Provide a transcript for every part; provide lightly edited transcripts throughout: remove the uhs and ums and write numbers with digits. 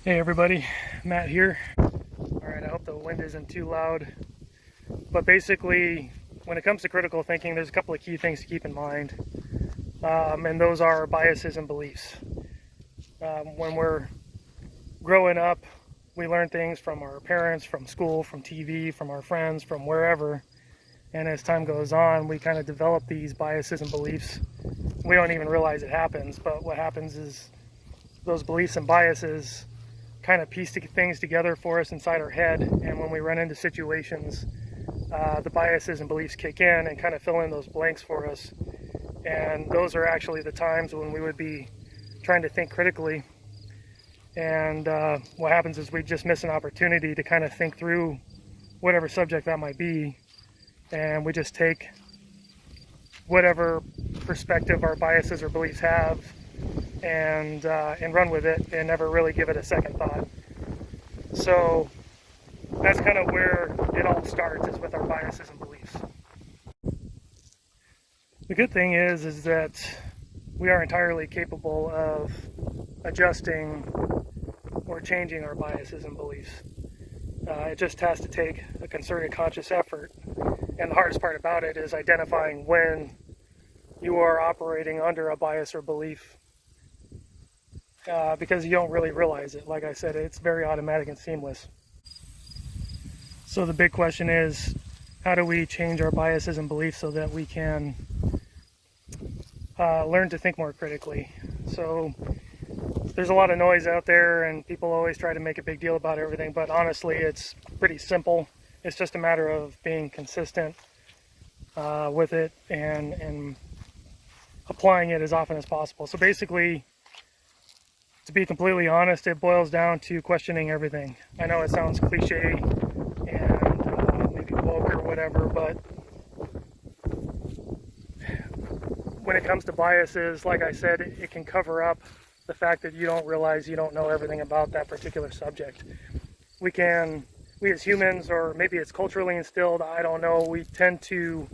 Hey everybody, Matt here. Alright, I hope the wind isn't too loud. But basically, when it comes to critical thinking, there's a couple of key things to keep in mind. And those are biases and beliefs. When we're growing up, we learn things from our parents, from school, from TV, from our friends, from wherever. And as time goes on, we kind of develop these biases and beliefs. We don't even realize it happens, but what happens is those beliefs and biases kind of piece things together for us inside our head, and when we run into situations, the biases and beliefs kick in and kind of fill in those blanks for us. And those are actually the times when we would be trying to think critically, and what happens is we just miss an opportunity to kind of think through whatever subject that might be, and we just take whatever perspective our biases or beliefs have and run with it and never really give it a second thought. So that's kind of where it all starts, is with our biases and beliefs. The good thing is that we are entirely capable of adjusting or changing our biases and beliefs. It just has to take a concerted, conscious effort. And the hardest part about it is identifying when you are operating under a bias or belief, because you don't really realize it. Like I said, it's very automatic and seamless. So the big question is, how do we change our biases and beliefs so that we can learn to think more critically? So there's a lot of noise out there, and people always try to make a big deal about everything, but honestly, it's pretty simple. It's just a matter of being consistent with it and applying it as often as possible. So basically, to be completely honest, it boils down to questioning everything. I know it sounds cliche and maybe woke or whatever, but when it comes to biases, like I said, it can cover up the fact that you don't realize you don't know everything about that particular subject. We as humans, or maybe it's culturally instilled, I don't know, we tend to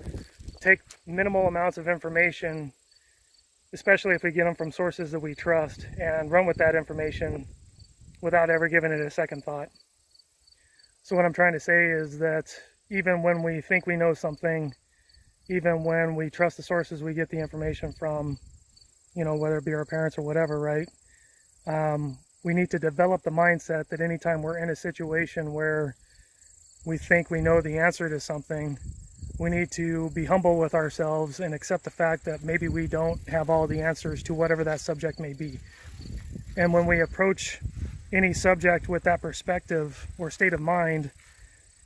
take minimal amounts of information, especially if we get them from sources that we trust, and run with that information without ever giving it a second thought. So what I'm trying to say is that even when we think we know something, even when we trust the sources we get the information from, whether it be our parents or whatever, right? We need to develop the mindset that anytime we're in a situation where we think we know the answer to something, we need to be humble with ourselves and accept the fact that maybe we don't have all the answers to whatever that subject may be. And when we approach any subject with that perspective or state of mind,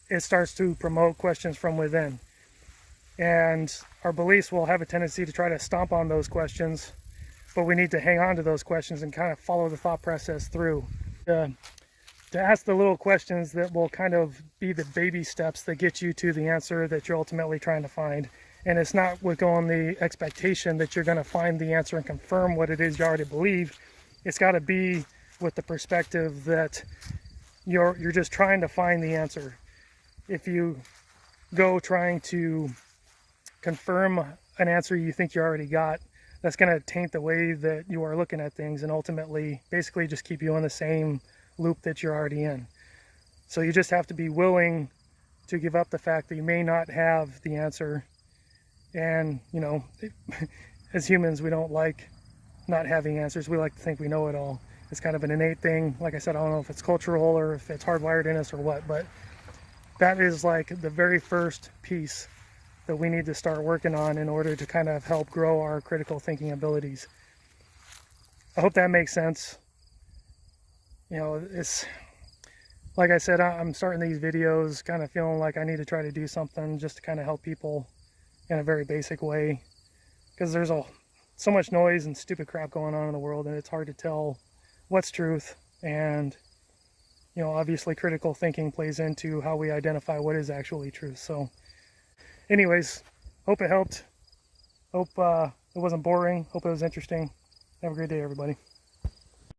it starts to promote questions from within. And our beliefs will have a tendency to try to stomp on those questions, but we need to hang on to those questions and kind of follow the thought process through. To ask the little questions that will kind of be the baby steps that get you to the answer that you're ultimately trying to find. And it's not with going the expectation that you're going to find the answer and confirm what it is you already believe. It's got to be with the perspective that you're just trying to find the answer. If you go trying to confirm an answer you think you already got, that's going to taint the way that you are looking at things, and ultimately basically just keep you in the same loop that you're already in. So you just have to be willing to give up the fact that you may not have the answer. And as humans, we don't like not having answers. We like to think we know it all. It's kind of an innate thing. Like I said, I don't know if it's cultural or if it's hardwired in us or what, but that is like the very first piece that we need to start working on in order to kind of help grow our critical thinking abilities. I hope that makes sense. It's like I said, I'm starting these videos kind of feeling like I need to try to do something just to kind of help people in a very basic way, because there's so much noise and stupid crap going on in the world, and it's hard to tell what's truth. And obviously critical thinking plays into how we identify what is actually truth. So anyways, hope it helped. Hope it wasn't boring. Hope it was interesting. Have a great day, everybody.